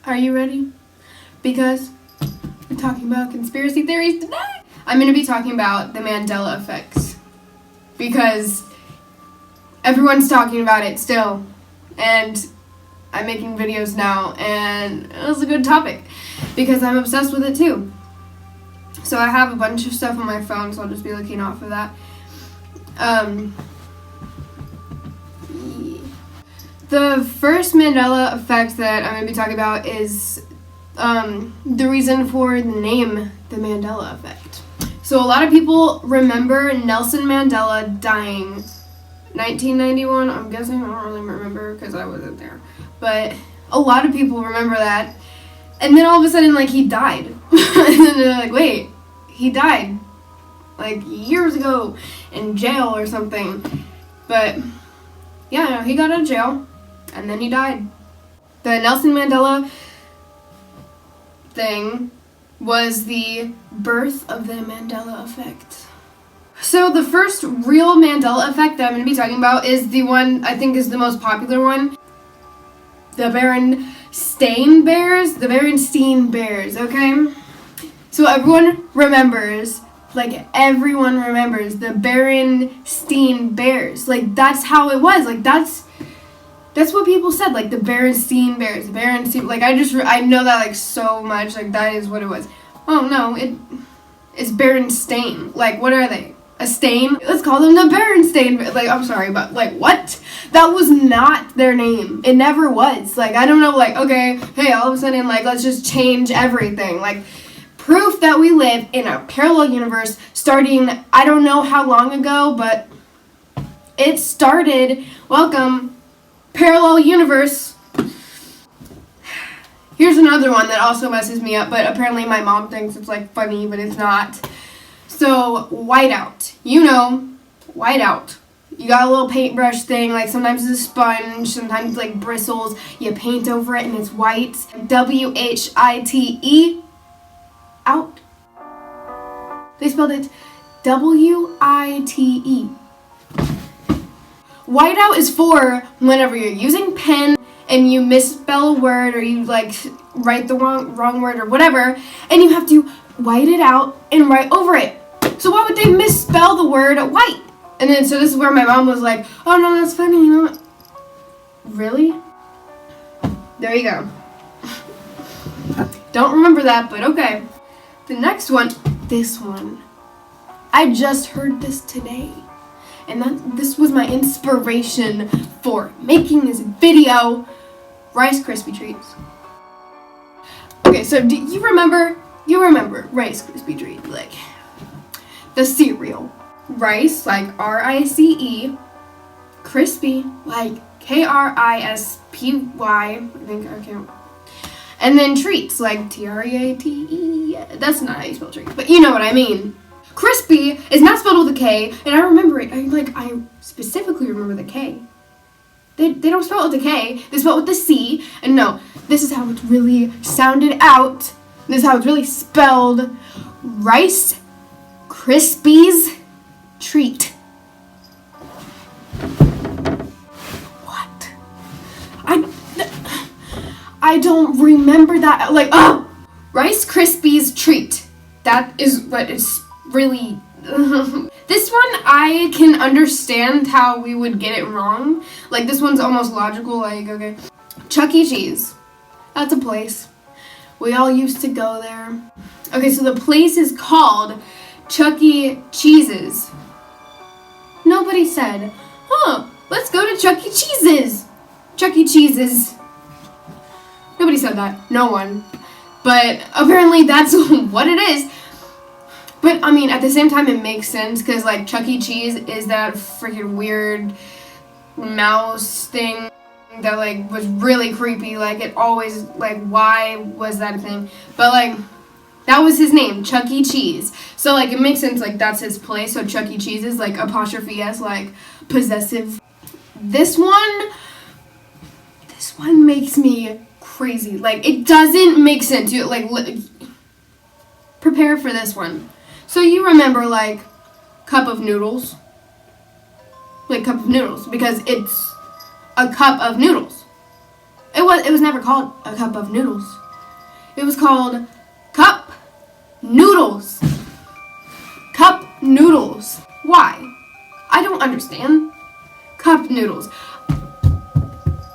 Are you ready? Because we're talking about conspiracy theories today. I'm going to be talking about the Mandela effect. Because everyone's talking about it still. And I'm making videos now. And it was a good topic. Because I'm obsessed with it too. So I have a bunch of stuff on my phone, so I'll just be looking off of that. The first Mandela effect that I'm going to be talking about is the reason for the name, the Mandela effect. So a lot of people remember Nelson Mandela dying 1991. I'm guessing, I don't really remember because I wasn't there. But a lot of people remember that. And then all of a sudden, like, he died. And then they're like, wait, he died like years ago in jail or something. But yeah, no, he got out of jail and then he died. The Nelson Mandela thing was the birth of the Mandela effect. So the first real Mandela effect that I'm going to be talking about is the one I think is the most popular one. The Berenstain Bears, okay? So everyone remembers the Berenstain Bears. Like, that's how it was. Like, that's what people said. Like, the Berenstain Bears. I know that, like, so much. Like, that is what it was. Oh, no. It's Berenstain. Like, what are they? A stain? Let's call them the Berenstain. Like, I'm sorry, but, like, what? That was not their name. It never was. Like, I don't know, like, okay, hey, all of a sudden, like, let's just change everything. Like, proof that we live in a parallel universe starting, I don't know how long ago, but it started. Welcome, parallel universe. Here's another one that also messes me up, but apparently my mom thinks it's, like, funny, but it's not. So, whiteout. You know, whiteout. You got a little paintbrush thing, like sometimes it's a sponge, sometimes like bristles. You paint over it and it's white. W-H-I-T-E. Out. They spelled it W-I-T-E. Whiteout is for whenever you're using pen and you misspell a word or you like write the wrong word or whatever, and you have to white it out and write over it. So why would they misspell the word white? And then so this is where my mom was like, oh no, that's funny, you know what? Really? There you go. Don't remember that, but okay. The next one, this one. I just heard this today. And this was my inspiration for making this video. Rice Krispie treats. Okay, so do you remember Rice Krispie treats, like the cereal. Rice, like R-I-C-E. Crispy, like K-R-I-S-P-Y. I think I can't. And then treats, like T-R-E-A-T-E. That's not how you spell treats, but you know what I mean. Crispy is not spelled with a K, and I remember it. I specifically remember the K. They don't spell it with a K. They spell it with the C. And no, this is how it really sounded out. This is how it's really spelled. Rice Krispies treat. What? I don't remember that. Like, oh! Rice Krispies treat. That is what it's really... This one, I can understand how we would get it wrong. Like, this one's almost logical. Like, okay. Chuck E. Cheese. That's a place. We all used to go there. Okay, so the place is called Chuck E. Cheese's. Nobody said, oh, let's go to Chuck E. Cheese's. Chuck E. Cheese's. Nobody said that. No one. But apparently that's what it is. But, I mean, at the same time, it makes sense because, like, Chuck E. Cheese is that freaking weird mouse thing that, like, was really creepy. Like, it always, like, why was that a thing? But, like, that was his name, Chuck E. Cheese. So, like, it makes sense, like, that's his place. So, Chuck E. Cheese is, like, apostrophe S, like, possessive. This one makes me crazy. Like, it doesn't make sense. You, like, prepare for this one. So, you remember, like, cup of noodles? Like, cup of noodles. Because it's a cup of noodles. It was never called a cup of noodles. It was called cup noodles. Cup noodles. Why? I don't understand. Cup noodles.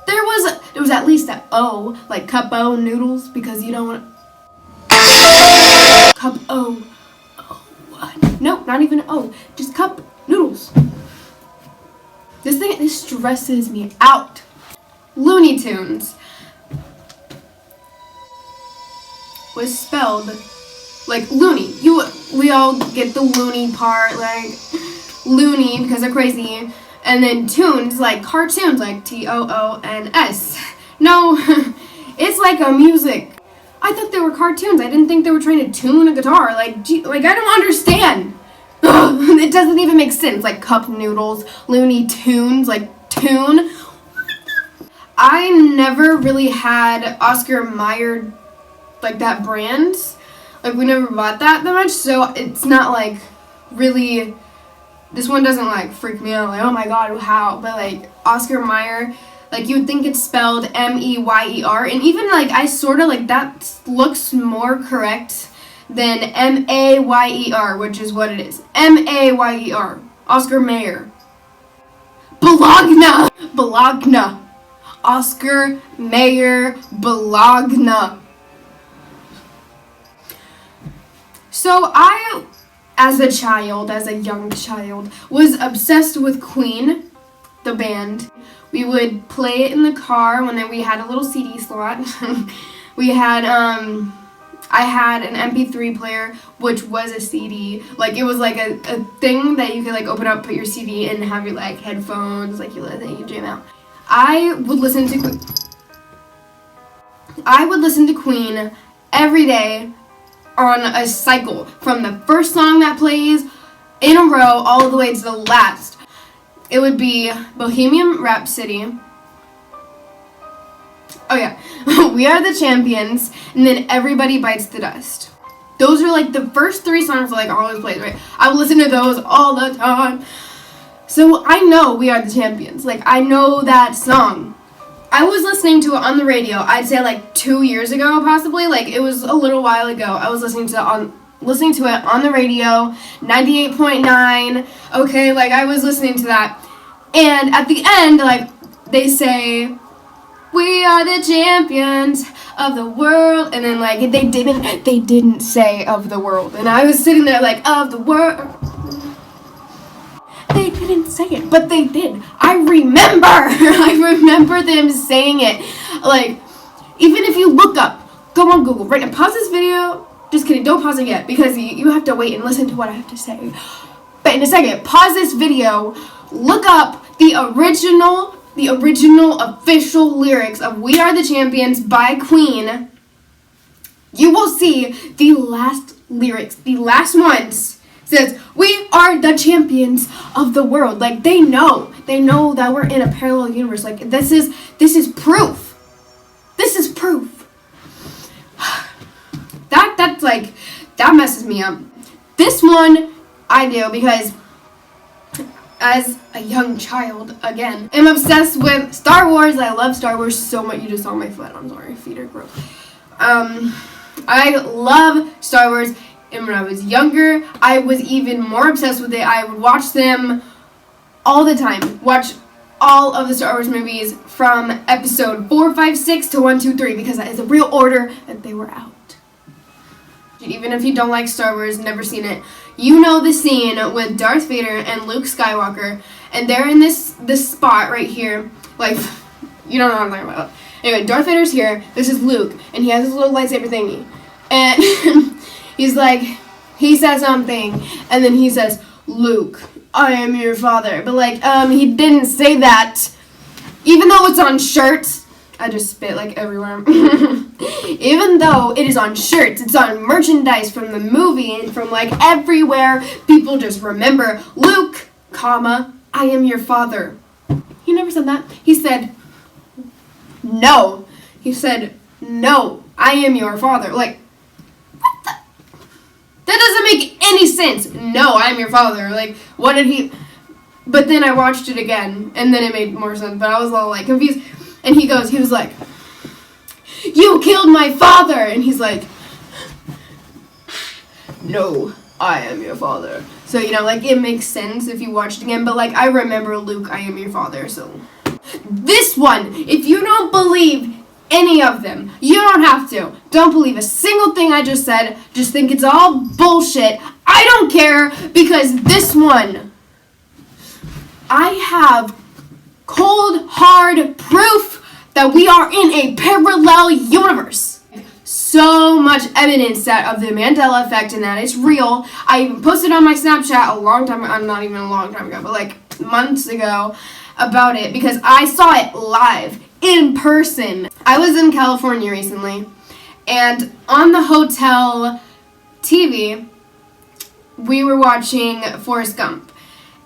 There was at least an O, like cup O noodles, because you don't cup O. No, not even an O. Just cup noodles. This stresses me out. Looney Tunes was spelled like loony. We all get the loony part, like loony because they're crazy, and then tunes like cartoons, like Toons. No, it's like a music. I thought they were cartoons. I didn't think they were trying to tune a guitar. Like I don't understand. Ugh, it doesn't even make sense. Like cup noodles, Looney Tunes, like tune. I never really had Oscar Mayer, like that brand. Like we never bought that much, so it's not like really. This one doesn't like freak me out. Like, oh my god, how? But like Oscar Mayer, like you would think it's spelled Meyer, and even like I sort of like that looks more correct than Mayer, which is what it is. Mayer. Oscar Mayer. Bologna. Oscar Mayer Bologna. So I, as a young child, was obsessed with Queen, the band. We would play it in the car when we had a little CD slot. I had an MP3 player, which was a CD. Like, it was like a thing that you could like open up, put your CD in, and have your like headphones, like you jam out. I would listen to Queen every day on a cycle, from the first song that plays in a row all the way to the last. It would be Bohemian Rhapsody. Oh yeah, We Are the Champions, and then Everybody Bites the Dust. Those are like the first three songs that like always plays, right? I would listen to those all the time. So I know We Are the Champions. Like I know that song. I was listening to it on the radio, I'd say like 2 years ago possibly. Like it was a little while ago. I was listening to it on the radio, 98.9. Okay, like I was listening to that. And at the end, like they say, we are the champions of the world, and then like they didn't say of the world, and I was sitting there like, of the world. They didn't say it, but they did. I remember them saying it. Like, even if you look up, go on Google right now, pause this video. Just kidding, don't pause it yet, because you have to wait and listen to what I have to say. But in a second, pause this video, look up the original official lyrics of We Are the Champions by Queen. You will see the last lyrics, the last ones, says, we are the champions of the world. Like, they know that we're in a parallel universe. Like, this is proof. This is proof. That's like, that messes me up. This one, I do, because as a young child, again, I'm obsessed with Star Wars. I love Star Wars so much. You just saw my foot. I'm sorry, feet are gross. I love Star Wars. And when I was younger, I was even more obsessed with it. I would watch them all the time. Watch all of the Star Wars movies from episode 4, 5, 6 to 1, 2, 3, because that is the real order that they were out. Even if you don't like Star Wars, never seen it, you know the scene with Darth Vader and Luke Skywalker, and they're in this spot right here. Like, you don't know what I'm talking about. Anyway, Darth Vader's here. This is Luke, and he has his little lightsaber thingy. And he's like, he says something, and then he says, Luke, I am your father. But like, he didn't say that. Even though it's on shirts. I just spit like everywhere. Even though it is on shirts, it's on merchandise from the movie and from like everywhere, people just remember Luke, comma, I am your father. He never said that. He said, no. He said, no, I am your father. Like, what the? That doesn't make any sense. No, I am your father. Like, what did he? But then I watched it again, and then it made more sense, but I was all like confused. And he was like, you killed my father! And he's like, no, I am your father. So, you know, like, it makes sense if you watch it again, but, like, I remember Luke, I am your father, so. This one, if you don't believe any of them, you don't have to. Don't believe a single thing I just said. Just think it's all bullshit. I don't care, because this one, I have cold, hard proof that we are in a parallel universe. So much evidence that of the Mandela effect and that it's real. I even posted on my Snapchat a long time ago, not even a long time ago, but like months ago about it because I saw it live in person. I was in California recently and on the hotel TV we were watching Forrest Gump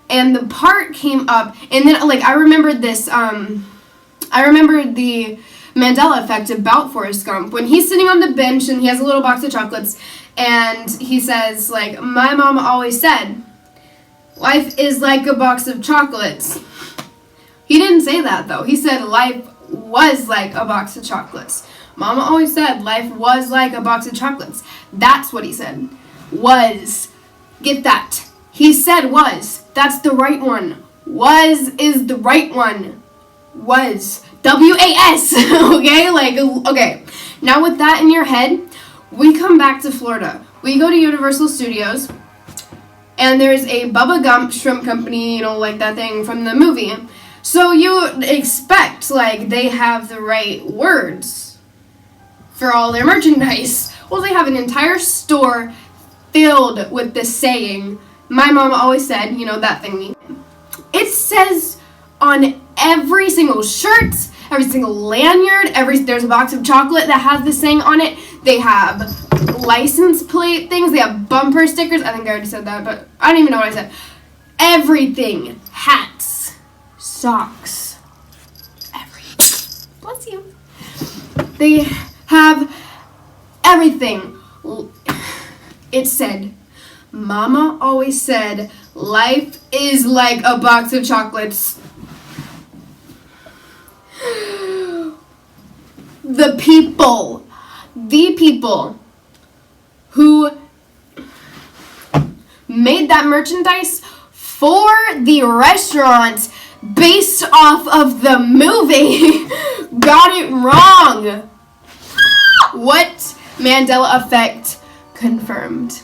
and the part came up and then like I remembered this I remembered the Mandela effect about Forrest Gump when he's sitting on the bench and he has a little box of chocolates and he says like, my mom always said life is like a box of chocolates. He didn't say that though. He said life was like a box of chocolates. Mama always said life was like a box of chocolates. That's what he said. Was. Get that. He said was. That's the right one. Was is the right one. Was. W-A-S. Okay? Like, okay. Now with that in your head, we come back to Florida. We go to Universal Studios, and there's a Bubba Gump shrimp company, you know, like that thing from the movie. So you expect, like, they have the right words for all their merchandise. Well, they have an entire store filled with this saying, my mom always said, you know, that thingy. It says on every single shirt, every single lanyard, there's a box of chocolate that has this saying on it. They have license plate things. They have bumper stickers. I think I already said that, but I don't even know what I said. Everything. Hats. Socks. Everything. Bless you. They have everything. It said, Mama always said, life is like a box of chocolates. The people who made that merchandise for the restaurant based off of the movie got it wrong. What? Mandela effect confirmed.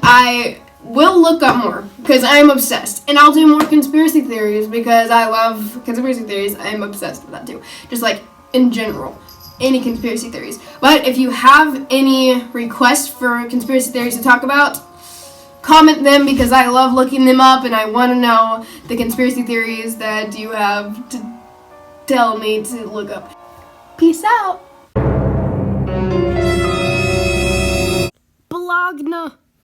I will look up more because I'm obsessed, and I'll do more conspiracy theories because I love conspiracy theories. I'm obsessed with that too, just like in general, any conspiracy theories. But if you have any requests for conspiracy theories to talk about, comment them because I love looking them up and I want to know the conspiracy theories that you have to tell me to look up. Peace out. Blogna.